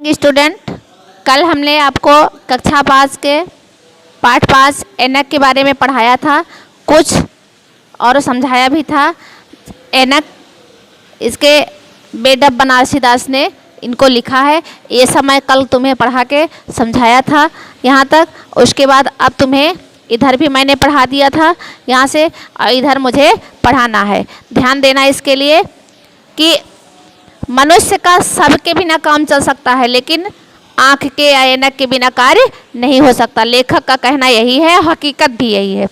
Student, कल हमने आपको कक्षा 5 के पाठ 5 ऐनक के बारे में पढ़ाया था कुछ और समझाया भी था। ऐनक इसके बेडब बनारसी दास ने इनको लिखा है। ये सब मैं कल तुम्हें पढ़ा के समझाया था यहाँ तक। उसके बाद अब तुम्हें इधर भी मैंने पढ़ा दिया था यहाँ से, और इधर मुझे पढ़ाना है। ध्यान देना इसके लिए कि मनुष्य का सबके बिना काम चल सकता है, लेकिन आँख के या ऐनक के बिना कार्य नहीं हो सकता। लेखक का कहना यही है, हकीकत भी यही है।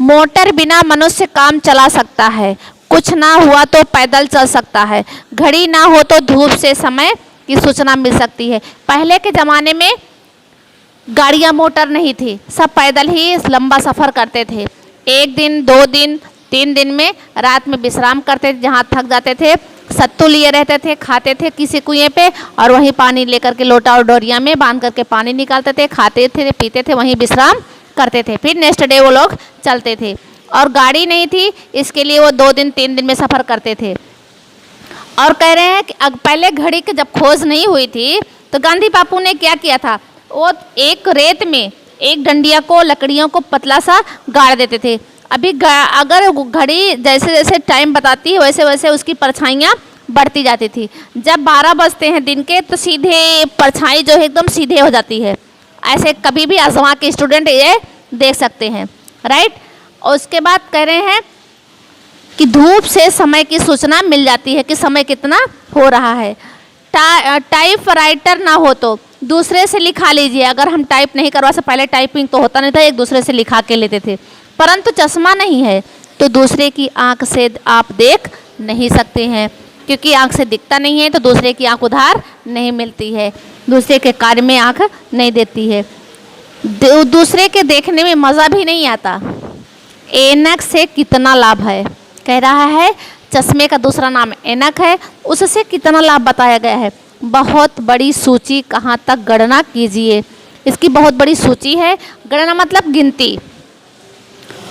मोटर बिना मनुष्य काम चला सकता है, कुछ ना हुआ तो पैदल चल सकता है, घड़ी ना हो तो धूप से समय की सूचना मिल सकती है। पहले के ज़माने में गाड़ियाँ मोटर नहीं थी, सब पैदल ही लंबा सफ़र करते थे। 1 दिन 2 दिन 3 दिन में रात में विश्राम करते थे, जहाँ थक जाते थे सत्तू लिए रहते थे, खाते थे किसी कुएं पे, और वहीं पानी लेकर के लोटा और डोरिया में बांध करके पानी निकालते थे, खाते थे, पीते थे, वहीं विश्राम करते थे। फिर नेक्स्ट डे वो लोग चलते थे। और गाड़ी नहीं थी, इसके लिए वो 2 दिन 3 दिन में सफ़र करते थे। और कह रहे हैं कि पहले घड़ी की जब खोज नहीं हुई थी तो गांधी बापू ने क्या किया था, वो एक रेत में एक डंडिया को, लकड़ियों को पतला सा गाड़ देते थे। अभी अगर घड़ी जैसे जैसे टाइम बताती है वैसे वैसे उसकी परछाइयाँ बढ़ती जाती थी। जब 12 बजते हैं दिन के तो सीधे परछाई जो है एकदम सीधे हो जाती है। ऐसे कभी भी आजमा के स्टूडेंट ये देख सकते हैं, राइट। और उसके बाद कह रहे हैं कि धूप से समय की सूचना मिल जाती है कि समय कितना हो रहा है। टाइप राइटर ना हो तो दूसरे से लिखा लीजिए। अगर हम टाइप नहीं करवा से पहले टाइपिंग तो होता नहीं था, एक दूसरे से लिखा के लेते थे। परंतु चश्मा नहीं है तो दूसरे की आंख से आप देख नहीं सकते हैं, क्योंकि आंख से दिखता नहीं है तो दूसरे की आंख उधार नहीं मिलती है, दूसरे के कार्य में आंख नहीं देती है, दूसरे के देखने में मज़ा भी नहीं आता। ऐनक से कितना लाभ है, कह रहा है चश्मे का दूसरा नाम ऐनक है, उससे कितना लाभ बताया गया है। बहुत बड़ी सूची कहाँ तक गणना कीजिए। इसकी बहुत बड़ी सूची है। गणना मतलब गिनती।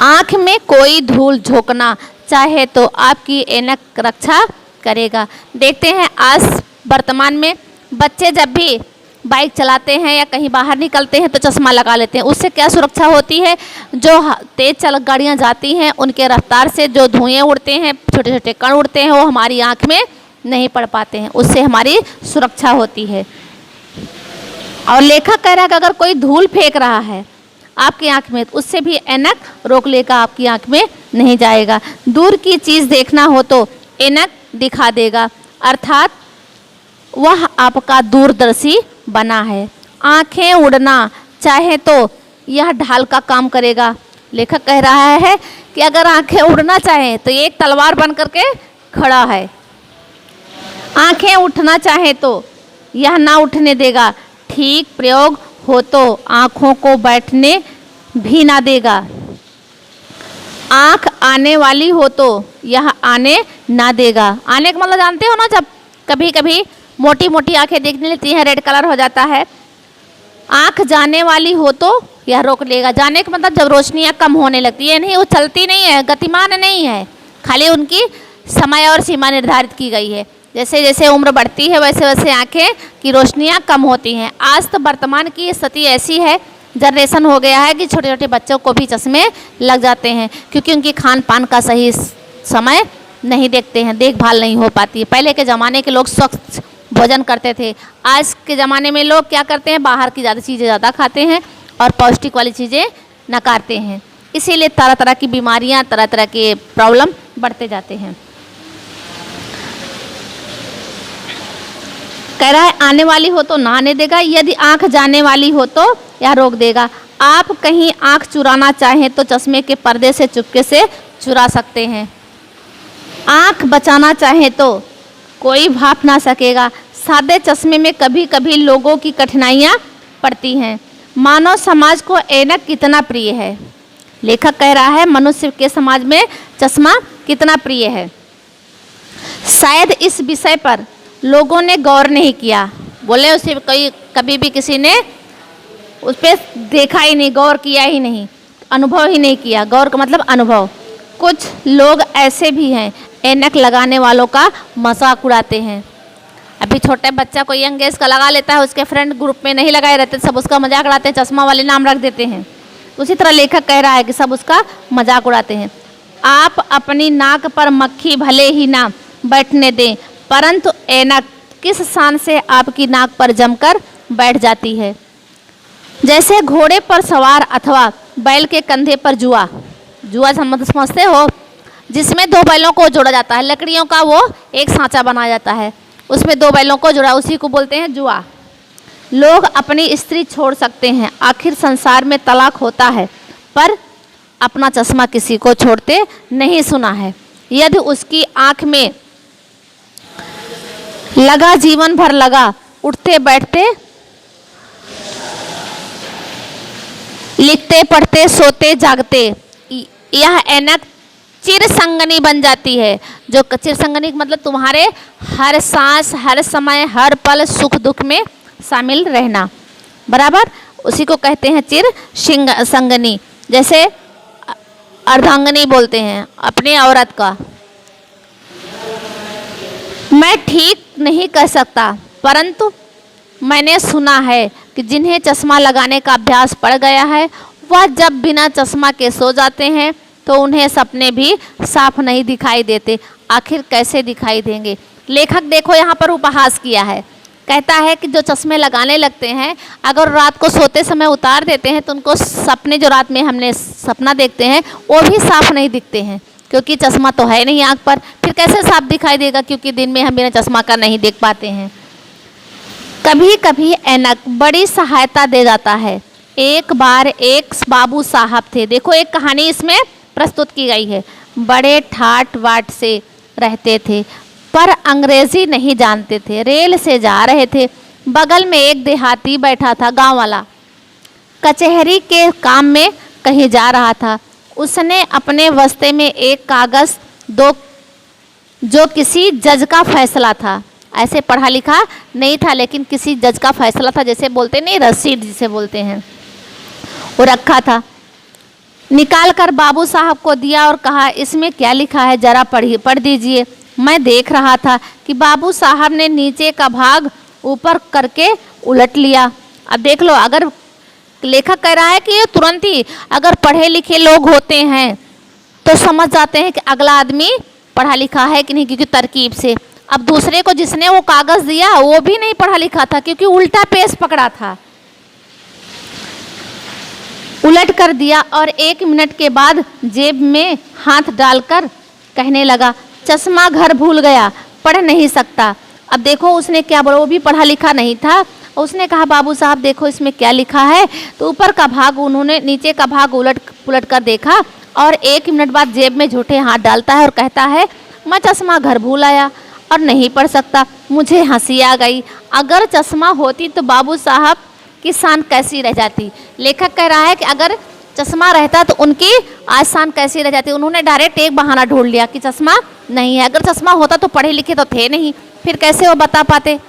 आँख में कोई धूल झोंकना चाहे तो आपकी ऐनक रक्षा करेगा। देखते हैं आज वर्तमान में बच्चे जब भी बाइक चलाते हैं या कहीं बाहर निकलते हैं तो चश्मा लगा लेते हैं। उससे क्या सुरक्षा होती है, जो तेज़ चल गाड़ियाँ जाती हैं उनके रफ्तार से जो धुएँ उड़ते हैं, छोटे छोटे कण उड़ते हैं, वो हमारी आँख में नहीं पड़ पाते हैं, उससे हमारी सुरक्षा होती है। और लेखक कह रहा है कि अगर कोई धूल फेंक रहा है आपकी आंख में तो उससे भी ऐनक रोक लेगा, आपकी आंख में नहीं जाएगा। दूर की चीज़ देखना हो तो ऐनक दिखा देगा, अर्थात वह आपका दूरदर्शी बना है। आंखें उड़ना चाहे तो यह ढाल का काम करेगा। लेखक कह रहा है कि अगर आंखें उड़ना चाहे तो ये एक तलवार बन करके खड़ा है। आंखें उठना चाहे तो यह ना उठने देगा, ठीक प्रयोग हो तो आँखों को बैठने भी ना देगा। आँख आने वाली हो तो यह आने ना देगा। आने का मतलब जानते हो ना, जब कभी कभी मोटी मोटी आँखें देखने लगती हैं, रेड कलर हो जाता है। आँख जाने वाली हो तो यह रोक लेगा। जाने का मतलब जब रोशनियाँ कम होने लगती है, नहीं वो चलती नहीं है, गतिमान नहीं है, खाली उनकी समय और सीमा निर्धारित की गई है। जैसे जैसे उम्र बढ़ती है वैसे वैसे आँखें की रोशनियाँ कम होती हैं। आज तो वर्तमान की स्थिति ऐसी है, जनरेशन हो गया है कि छोटे छोटे बच्चों को भी चश्मे लग जाते हैं, क्योंकि उनकी खान पान का सही समय नहीं देखते हैं, देखभाल नहीं हो पाती है। पहले के ज़माने के लोग स्वच्छ भोजन करते थे, आज के ज़माने में लोग क्या करते हैं, बाहर की ज़्यादा चीज़ें ज़्यादा खाते हैं और पौष्टिक वाली चीज़ें नकारते हैं। इसीलिए तरह तरह की बीमारियाँ, तरह तरह के प्रॉब्लम बढ़ते जाते हैं। कह रहा है आने वाली हो तो ना आने देगा, यदि आंख जाने वाली हो तो यह रोक देगा। आप कहीं आंख चुराना चाहें तो चश्मे के पर्दे से चुपके से चुरा सकते हैं। आंख बचाना चाहें तो कोई भाप ना सकेगा। सादे चश्मे में कभी कभी लोगों की कठिनाइयाँ पड़ती हैं। मानव समाज को ऐनक कितना प्रिय है। लेखक कह रहा है मनुष्य के समाज में चश्मा कितना प्रिय है। शायद इस विषय पर लोगों ने गौर नहीं किया। बोले उसे कभी भी किसी ने उस पर देखा ही नहीं, गौर किया ही नहीं, अनुभव ही नहीं किया। गौर का मतलब अनुभव। कुछ लोग ऐसे भी हैं ऐनक लगाने वालों का मजाक उड़ाते हैं। अभी छोटे बच्चा कोई यंग एज का लगा लेता है, उसके फ्रेंड ग्रुप में नहीं लगाए रहते, सब उसका मजाक उड़ाते हैं, चश्मा वाले नाम रख देते हैं। उसी तरह लेखक कह रहा है कि सब उसका मजाक उड़ाते हैं। आप अपनी नाक पर मक्खी भले ही ना बैठने दें, परंतु ऐनक किस शान से आपकी नाक पर जमकर बैठ जाती है। जैसे घोड़े पर सवार अथवा बैल के कंधे पर जुआ, जुआ समझते हो, जिसमें दो बैलों को जोड़ा जाता है, लकड़ियों का वो एक सांचा बनाया जाता है, उसमें दो बैलों को जोड़ा, उसी को बोलते हैं जुआ। लोग अपनी स्त्री छोड़ सकते हैं, आखिर संसार में तलाक होता है, पर अपना चश्मा किसी को छोड़ते नहीं सुना है। यदि उसकी आंख में लगा जीवन भर लगा, उठते बैठते लिखते पढ़ते सोते जागते, यह ऐनक चिरसंगनी बन जाती है। जो चिरसंगनी मतलब तुम्हारे हर सांस, हर समय, हर पल सुख दुख में शामिल रहना, बराबर, उसी को कहते हैं चिर संगनी। जैसे अर्धांगनी बोलते हैं अपनी औरत का। मैं ठीक नहीं कह सकता, परंतु मैंने सुना है कि जिन्हें चश्मा लगाने का अभ्यास पड़ गया है, वह जब बिना चश्मा के सो जाते हैं तो उन्हें सपने भी साफ नहीं दिखाई देते। आखिर कैसे दिखाई देंगे। लेखक देखो यहाँ पर उपहास किया है, कहता है कि जो चश्मे लगाने लगते हैं, अगर रात को सोते समय उतार देते हैं तो उनको सपने, जो रात में हमने सपना देखते हैं, वो भी साफ नहीं दिखते हैं, क्योंकि चश्मा तो है नहीं आँख पर। फिर कैसे साफ दिखाई देगा, क्योंकि दिन में हम बिना चश्मा का नहीं देख पाते हैं। कभी कभी ऐनक बड़ी सहायता दे जाता है। एक बार एक बाबू साहब थे, देखो एक कहानी इसमें प्रस्तुत की गई है। बड़े ठाट बाट से रहते थे, पर अंग्रेजी नहीं जानते थे। रेल से जा रहे थे, बगल में एक देहाती बैठा था, गांव वाला, कचहरी के काम में कहीं जा रहा था। उसने अपने बस्ते में एक कागज़ दो, जो किसी जज का फैसला था, ऐसे पढ़ा लिखा नहीं था, लेकिन किसी जज का फैसला था, जैसे बोलते नहीं, रसीद जिसे बोलते हैं, वो रखा था। निकाल कर बाबू साहब को दिया और कहा, इसमें क्या लिखा है, जरा पढ़ दीजिए। मैं देख रहा था कि बाबू साहब ने नीचे का भाग ऊपर करके उलट लिया। अब देख लो, अगर लेखक कह रहा है कि ये तुरंत ही, अगर पढ़े लिखे लोग होते हैं तो समझ जाते हैं कि अगला आदमी पढ़ा लिखा है कि नहीं, क्योंकि तरकीब से। अब दूसरे को जिसने वो कागज़ दिया वो भी नहीं पढ़ा लिखा था, क्योंकि उल्टा पेज पकड़ा था, उलट कर दिया और 1 मिनट के बाद जेब में हाथ डालकर कहने लगा, चश्मा घर भूल गया, पढ़ नहीं सकता। अब देखो उसने क्या बोला, वो भी पढ़ा लिखा नहीं था। उसने कहा, बाबू साहब देखो इसमें क्या लिखा है। तो ऊपर का भाग, उन्होंने नीचे का भाग उलट पुलट कर देखा और 1 मिनट बाद जेब में झूठे हाथ डालता है और कहता है, मैं चश्मा घर भूल आया और नहीं पढ़ सकता। मुझे हंसी आ गई। अगर चश्मा होती तो बाबू साहब की शान कैसी रह जाती। लेखक कह रहा है कि अगर चश्मा रहता तो उनकी आज शान कैसी रह जाती। उन्होंने डायरेक्ट एक बहाना ढूंढ लिया कि चश्मा नहीं है। अगर चश्मा होता तो पढ़े लिखे तो थे नहीं, फिर कैसे वो बता पाते।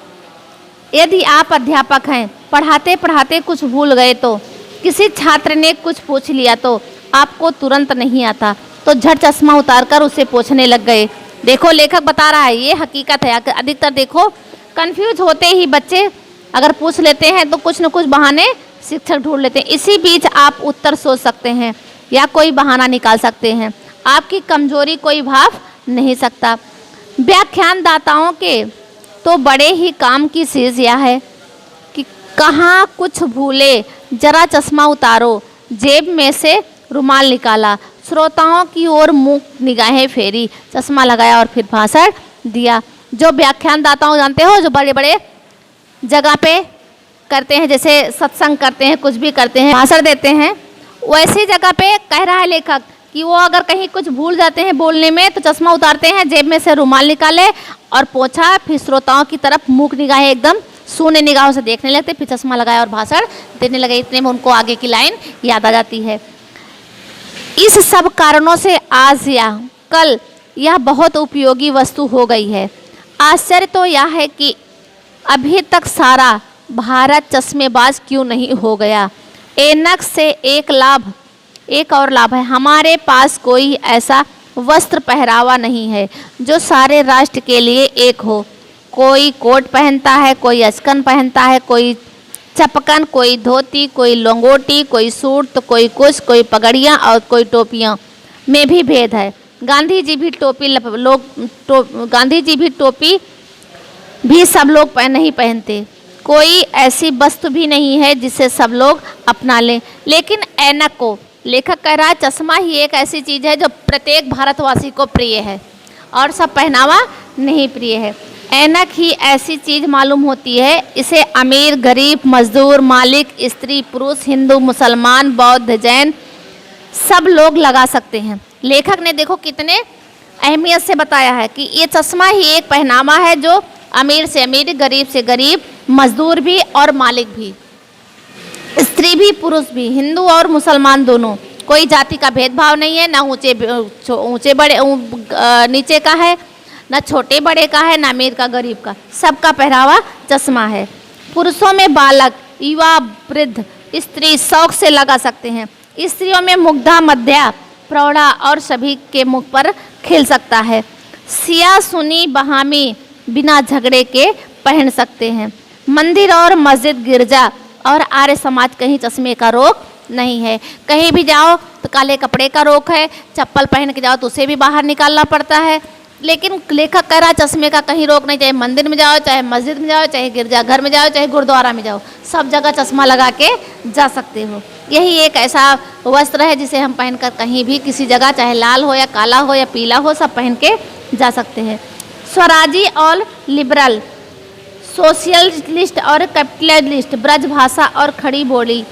यदि आप अध्यापक हैं, पढ़ाते पढ़ाते कुछ भूल गए, तो किसी छात्र ने कुछ पूछ लिया तो आपको तुरंत नहीं आता, तो झट चश्मा उतार कर उसे पूछने लग गए। देखो लेखक बता रहा है, ये हकीकत है। अधिकतर देखो कंफ्यूज होते ही बच्चे अगर पूछ लेते हैं तो कुछ न कुछ बहाने शिक्षक ढूंढ लेते हैं। इसी बीच आप उत्तर सोच सकते हैं या कोई बहाना निकाल सकते हैं। आपकी कमजोरी कोई भाप नहीं सकता। व्याख्यानदाताओं के तो बड़े ही काम की चीज़ यह है कि कहाँ कुछ भूले, जरा चश्मा उतारो, जेब में से रुमाल निकाला, श्रोताओं की ओर मुंह निगाहें फेरी, चश्मा लगाया और फिर भाषण दिया। जो व्याख्यानदाताओं जानते हो, जो बड़े बड़े जगह पे करते हैं, जैसे सत्संग करते हैं, कुछ भी करते हैं, भाषण देते हैं, वैसी जगह पे कह रहा है लेखक कि वो अगर कहीं कुछ भूल जाते हैं बोलने में तो चश्मा उतारते हैं, जेब में से रुमाल निकाले और पोंछा, फिर श्रोताओं की तरफ मुख निगाहें एकदम सूने निगाहों से देखने लगते, फिर चश्मा लगाया और भाषण देने लगे। इतने में उनको आगे की लाइन याद आ जाती है। इस सब कारणों से आज या कल यह बहुत उपयोगी वस्तु हो गई है। आश्चर्य तो यह है कि अभी तक सारा भारत चश्मेबाज क्यों नहीं हो गया। ऐनक से एक और लाभ है, हमारे पास कोई ऐसा वस्त्र पहरावा नहीं है जो सारे राष्ट्र के लिए एक हो। कोई कोट पहनता है, कोई अचकन पहनता है, कोई चपकन, कोई धोती, कोई लंगोटी, कोई सूट, तो कोई कुछ, कोई पगड़ियाँ और कोई टोपियाँ में भी भेद है। गांधी जी भी टोपी भी सब लोग नहीं पहनते। कोई ऐसी वस्तु भी नहीं है जिसे सब लोग अपना लें। लेकिन ऐनक को लेखक कह रहा है चश्मा ही एक ऐसी चीज़ है जो प्रत्येक भारतवासी को प्रिय है और सब पहनावा नहीं प्रिय है। ऐनक ही ऐसी चीज़ मालूम होती है, इसे अमीर, गरीब, मजदूर, मालिक, स्त्री, पुरुष, हिंदू, मुसलमान, बौद्ध, जैन सब लोग लगा सकते हैं। लेखक ने देखो कितने अहमियत से बताया है कि ये चश्मा ही एक पहनावा है जो अमीर से अमीर, गरीब से गरीब, मजदूर भी और मालिक भी, स्त्री भी पुरुष भी, हिंदू और मुसलमान दोनों, कोई जाति का भेदभाव नहीं है, ना ऊंचे बड़े नीचे का है, ना छोटे बड़े का है, ना अमीर का गरीब का, सबका पहनावा चश्मा है। पुरुषों में बालक, युवा, वृद्ध, स्त्री शौक से लगा सकते हैं। स्त्रियों में मुग्धा, मध्या, प्रौढ़ा और सभी के मुख पर खिल सकता है। सिया, सुनी, बहामी बिना झगड़े के पहन सकते हैं। मंदिर और मस्जिद, गिरजा और आर्य समाज कहीं चश्मे का रोक नहीं है। कहीं भी जाओ तो काले कपड़े का रोक है, चप्पल पहन के जाओ तो उसे भी बाहर निकालना पड़ता है। लेकिन लेखक कह रहा चश्मे का कहीं रोक नहीं, चाहे मंदिर में जाओ, चाहे मस्जिद में जाओ, चाहे गिरजाघर में जाओ, चाहे गुरुद्वारा में जाओ, सब जगह चश्मा लगा के जा सकते हो। यही एक ऐसा वस्त्र है जिसे हम पहनकर कहीं भी किसी जगह, चाहे लाल हो या काला हो या पीला हो, सब पहन के जा सकते हैं। स्वराजी और लिबरल, सोशलिस्ट और कैपिटलिस्ट, ब्रजभाषा और खड़ी बोली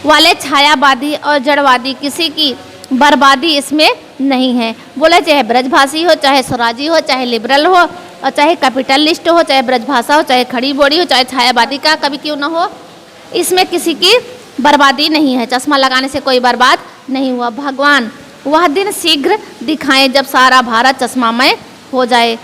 वाले, छायावादी और जड़वादी, किसी की बर्बादी इसमें नहीं है। बोले चाहे ब्रजभाषी हो, चाहे स्वराजी हो, चाहे लिबरल हो, और चाहे कैपिटलिस्ट हो, चाहे ब्रजभाषा हो, चाहे खड़ी बोली हो, चाहे छायावादी का कभी क्यों ना हो, इसमें किसी की बर्बादी नहीं है। चश्मा लगाने से कोई बर्बाद नहीं हुआ। भगवान वह दिन शीघ्र दिखाएं जब सारा भारत चश्मामय हो जाए,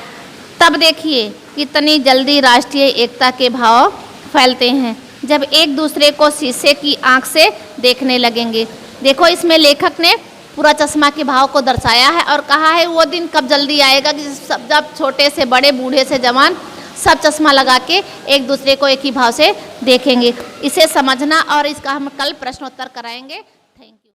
तब देखिए कितनी जल्दी राष्ट्रीय एकता के भाव फैलते हैं जब एक दूसरे को शीशे की आंख से देखने लगेंगे। देखो इसमें लेखक ने पूरा चश्मा के भाव को दर्शाया है और कहा है वो दिन कब जल्दी आएगा कि सब, जब छोटे से बड़े, बूढ़े से जवान सब चश्मा लगा के एक दूसरे को एक ही भाव से देखेंगे। इसे समझना और इसका हम कल प्रश्नोत्तर कराएंगे।